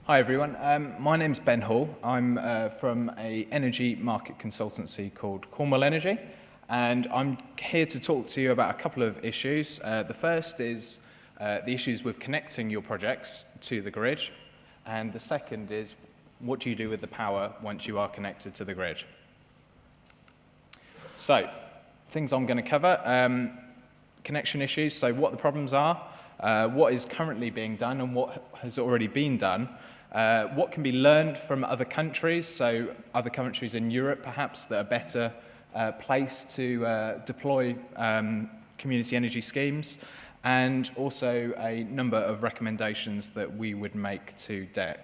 Hi everyone, my name's Ben Hall. I'm from an energy market consultancy called Cornwall Energy, and I'm here to talk to you about a couple of issues. The first is the issues with connecting your projects to the grid, and the second is what do you do with the power once you are connected to the grid. So, things I'm going to cover, connection issues, so what the problems are, what is currently being done and what has already been done, what can be learned from other countries, so other countries in Europe perhaps that are better placed to deploy community energy schemes, and also a number of recommendations that we would make to DEC.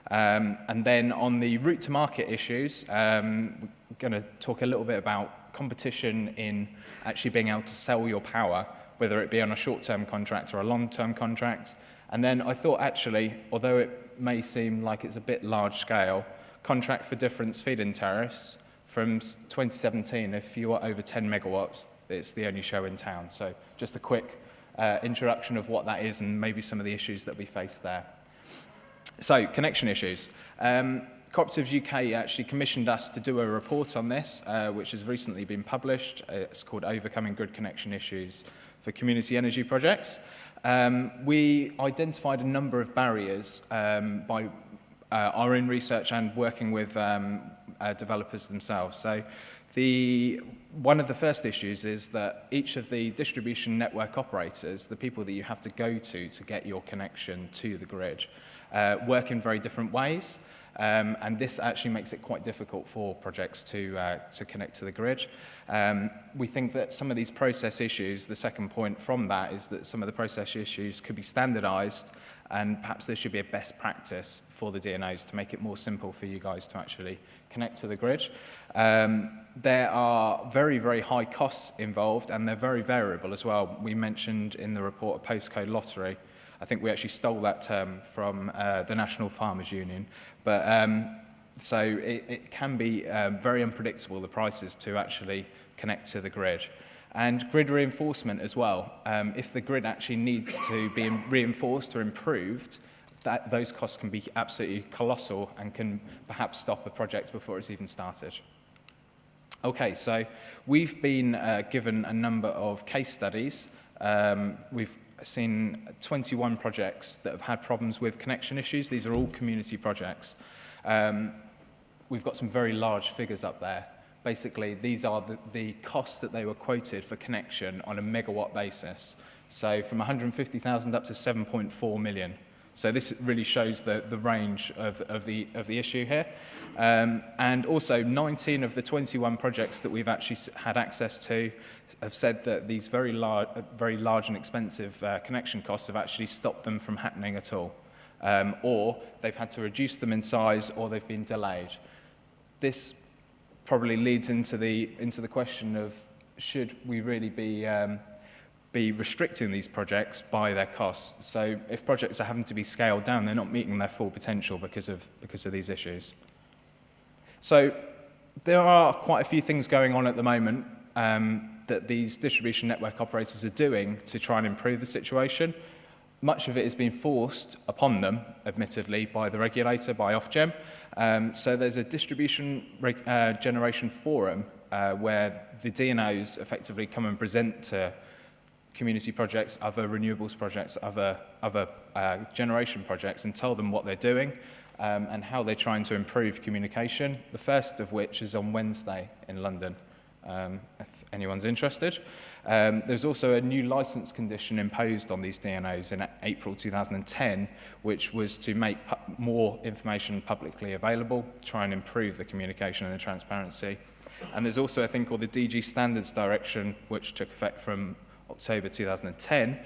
And then on the route to market issues, we're going to talk a little bit about competition in actually being able to sell your power, whether it be on a short-term contract or a long-term contract. And then I thought actually, although it may seem like it's a bit large scale, contract for difference feed-in tariffs from 2017, if you are over 10 megawatts, it's the only show in town. So just a quick introduction of what that is and maybe some of the issues that we face there. So connection issues. Co-operatives UK actually commissioned us to do a report on this, which has recently been published. It's called Overcoming Grid Connection Issues for Community Energy Projects. We identified a number of barriers by our own research and working with developers themselves. So one of the first issues is that each of the distribution network operators, the people that you have to go to get your connection to the grid, work in very different ways. And this actually makes it quite difficult for projects to connect to the grid. We think that some of these process issues, the second point from that is that some of the process issues could be standardized, and perhaps there should be a best practice for the DNOs to make it more simple for you guys to actually connect to the grid. There are very, very high costs involved, and they're very variable as well. We mentioned in the report a postcode lottery. I think we actually stole that term from the National Farmers Union. But so it can be very unpredictable, the prices to actually connect to the grid. And grid reinforcement as well. If the grid actually needs to be reinforced or improved, those costs can be absolutely colossal and can perhaps stop a project before it's even started. Okay, so we've been given a number of case studies. We've seen 21 projects that have had problems with connection issues. These are all community projects. We've got some very large figures up there. Basically, these are the costs that they were quoted for connection on a megawatt basis. So from 150,000 up to 7.4 million. So this really shows the range of the issue here. And also 19 of the 21 projects that we've actually had access to have said that these very large and expensive connection costs have actually stopped them from happening at all. Or they've had to reduce them in size, or they've been delayed. This probably leads into the question of should we really be restricting these projects by their costs. So if projects are having to be scaled down, they're not meeting their full potential because of these issues. So there are quite a few things going on at the moment that these distribution network operators are doing to try and improve the situation. Much of it is being forced upon them, admittedly, by the regulator, by Ofgem. So there's a distribution generation forum where the DNOs effectively come and present to community projects, other renewables projects, other generation projects, and tell them what they're doing and how they're trying to improve communication. The first of which is on Wednesday in London, if anyone's interested. There's also a new license condition imposed on these DNOs in April 2010, which was to make more information publicly available, try and improve the communication and the transparency. And there's also a thing called the DG Standards Direction, which took effect from October 2010.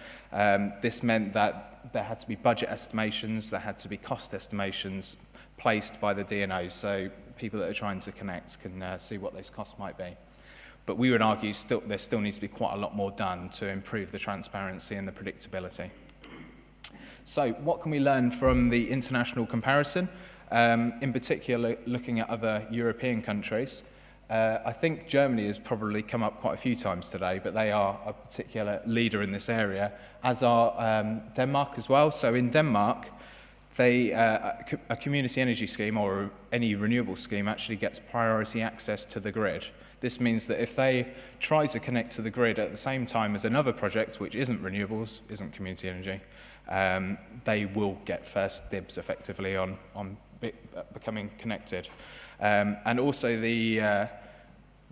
This meant that there had to be budget estimations, there had to be cost estimations placed by the DNOs, so people that are trying to connect can see what those costs might be. But we would argue there still needs to be quite a lot more done to improve the transparency and the predictability. So what can we learn from the international comparison? In particular, looking at other European countries. I think Germany has probably come up quite a few times today, but they are a particular leader in this area, as are Denmark as well. So in Denmark, a community energy scheme or any renewable scheme actually gets priority access to the grid. This means that if they try to connect to the grid at the same time as another project, which isn't renewables, isn't community energy, they will get first dibs effectively on becoming connected. And also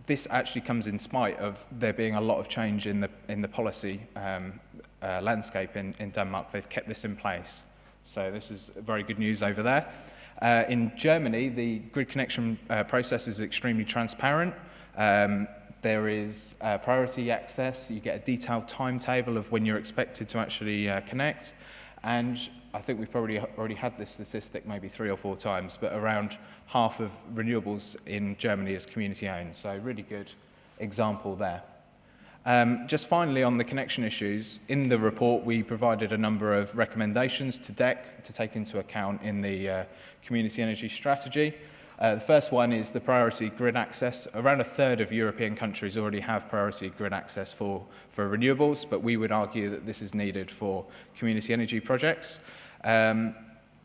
this actually comes in spite of there being a lot of change in the policy landscape in Denmark. They've kept this in place. So this is very good news over there. In Germany, the grid connection process is extremely transparent. There is priority access. You get a detailed timetable of when you're expected to actually connect. And I think we've probably already had this statistic maybe 3 or 4 times, but around half of renewables in Germany is community owned. So really good example there. Just finally on the connection issues, in the report we provided a number of recommendations to DEC to take into account in the community energy strategy. The first one is the priority grid access. Around a third of European countries already have priority grid access for renewables, but we would argue that this is needed for community energy projects.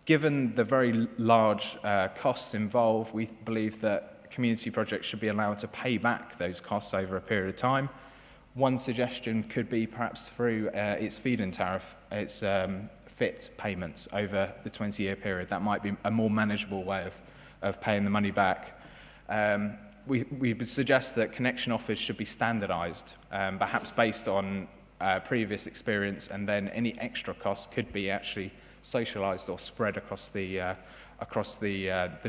Given the very large costs involved, we believe that community projects should be allowed to pay back those costs over a period of time. One suggestion could be perhaps through its feed-in tariff, its FIT payments over the 20-year period. That might be a more manageable way of paying the money back. We would suggest that connection offers should be standardized, perhaps based on previous experience, and then any extra costs could be actually socialized or spread across the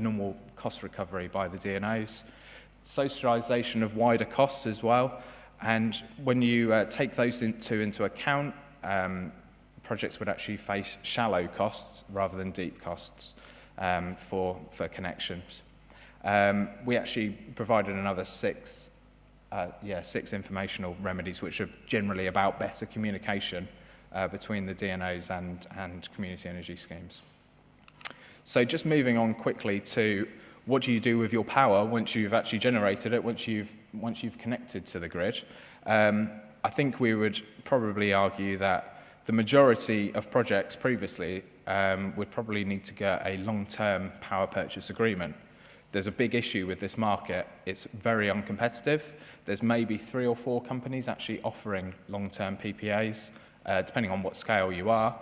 normal cost recovery by the DNOs. Socialization of wider costs as well, and when you take those into account, projects would actually face shallow costs rather than deep costs for connections. We actually provided another 6 informational remedies, which are generally about better communication between the DNOs and community energy schemes. So just moving on quickly to what do you do with your power once you've actually generated it, once you've connected to the grid. I think we would probably argue that the majority of projects previously would probably need to get a long-term power purchase agreement. There's a big issue with this market. It's very uncompetitive. There's maybe 3 or 4 companies actually offering long-term PPAs, depending on what scale you are.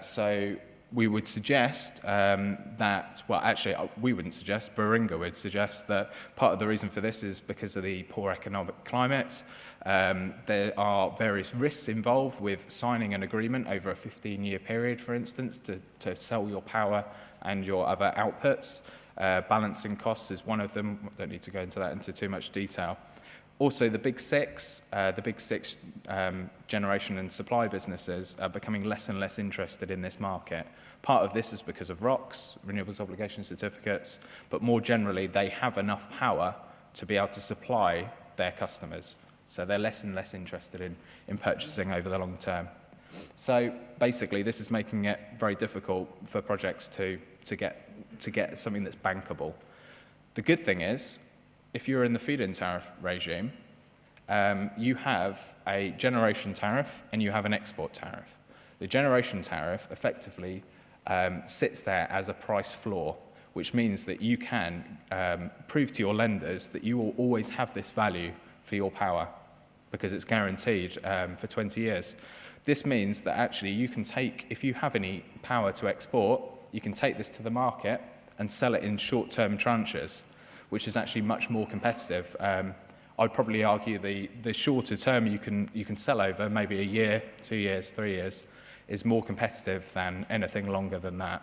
So we would suggest we wouldn't suggest, Baringa would suggest that part of the reason for this is because of the poor economic climate. There are various risks involved with signing an agreement over a 15-year period, for instance, to sell your power and your other outputs. Balancing costs is one of them. I don't need to go into that into too much detail. Also, the big six generation and supply businesses are becoming less and less interested in this market. Part of this is because of ROCs, Renewables Obligation Certificates, but more generally, they have enough power to be able to supply their customers. So they're less and less interested in purchasing over the long term. So basically, this is making it very difficult for projects to get something that's bankable. The good thing is, if you're in the feed-in tariff regime, you have a generation tariff and you have an export tariff. The generation tariff effectively sits there as a price floor, which means that you can prove to your lenders that you will always have this value for your power because it's guaranteed for 20 years. This means that actually you can take, if you have any power to export, you can take this to the market and sell it in short-term tranches, which is actually much more competitive. I'd probably argue the shorter term you can sell over, maybe a year, 2 years, 3 years, is more competitive than anything longer than that.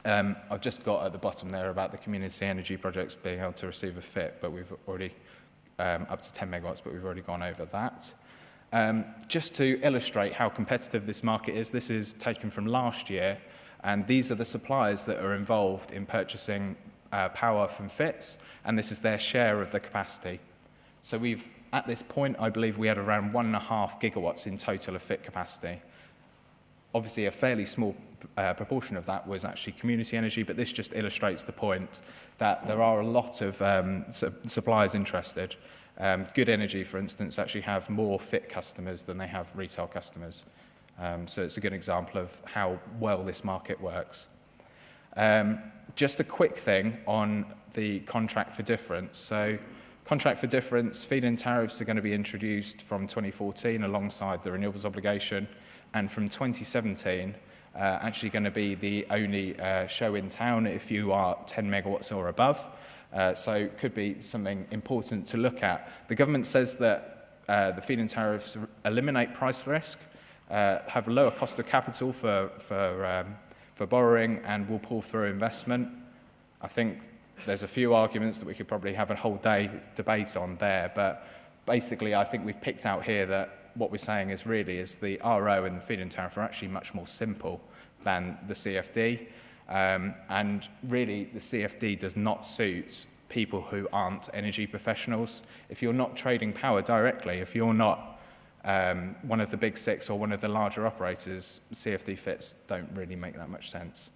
I've just got at the bottom there about the community energy projects being able to receive a FIT, but we've already, up to 10 megawatts, but we've already gone over that. Just to illustrate how competitive this market is, this is taken from last year, and these are the suppliers that are involved in purchasing power from FITs, and this is their share of the capacity. So at this point, I believe we had around 1.5 gigawatts in total of FIT capacity. Obviously, a fairly small proportion of that was actually community energy, but this just illustrates the point that there are a lot of suppliers interested. Good Energy, for instance, actually have more FIT customers than they have retail customers. So it's a good example of how well this market works. Just a quick thing on the contract for difference. So contract for difference, feed-in tariffs are going to be introduced from 2014 alongside the renewables obligation, and from 2017 actually going to be the only show in town if you are 10 megawatts or above. So it could be something important to look at. The government says that the feed-in tariffs eliminate price risk, have a lower cost of capital for borrowing, and will pull through investment. I think there's a few arguments that we could probably have a whole day debate on there, but basically I think we've picked out here that what we're saying is the RO and the feed-in tariff are actually much more simple than the CFD, and really the CFD does not suit people who aren't energy professionals. If you're not trading power directly, if you're not one of the big six or one of the larger operators, CFD fits don't really make that much sense.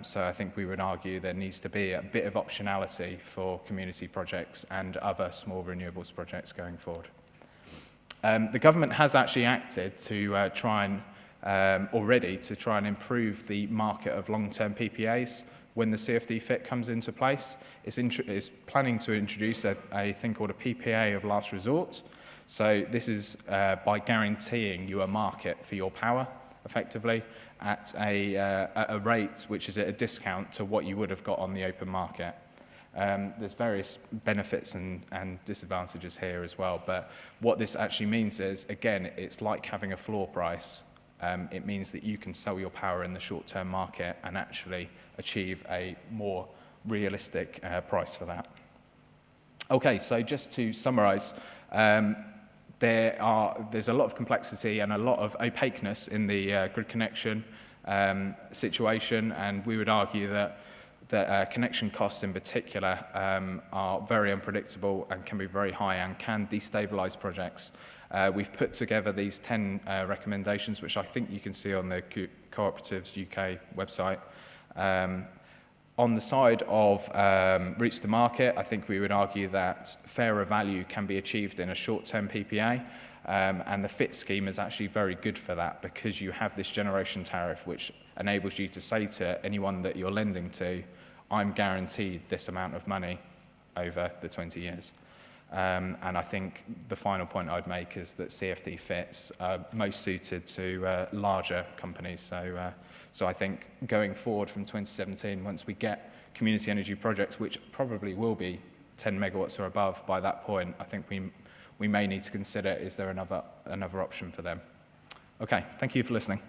So I think we would argue there needs to be a bit of optionality for community projects and other small renewables projects going forward. The government has actually acted to try and improve the market of long-term PPAs when the CFD fit comes into place. It's planning to introduce a thing called a PPA of last resort. So this is by guaranteeing you a market for your power, effectively, at a rate which is at a discount to what you would have got on the open market. There's various benefits and disadvantages here as well, but what this actually means is, again, it's like having a floor price. It means that you can sell your power in the short-term market and actually achieve a more realistic price for that. Okay, so just to summarize, there's a lot of complexity and a lot of opaqueness in the grid connection situation, and we would argue that connection costs in particular are very unpredictable and can be very high and can destabilize projects. We've put together these 10 recommendations, which I think you can see on the Co-operative's UK website. On the side of routes to market, I think we would argue that fairer value can be achieved in a short-term PPA, and the FIT scheme is actually very good for that because you have this generation tariff which enables you to say to anyone that you're lending to, I'm guaranteed this amount of money over the 20 years. And I think the final point I'd make is that CFD fits are most suited to larger companies. So I think going forward from 2017, once we get community energy projects, which probably will be 10 megawatts or above by that point, I think we may need to consider, is there another option for them? Okay, thank you for listening.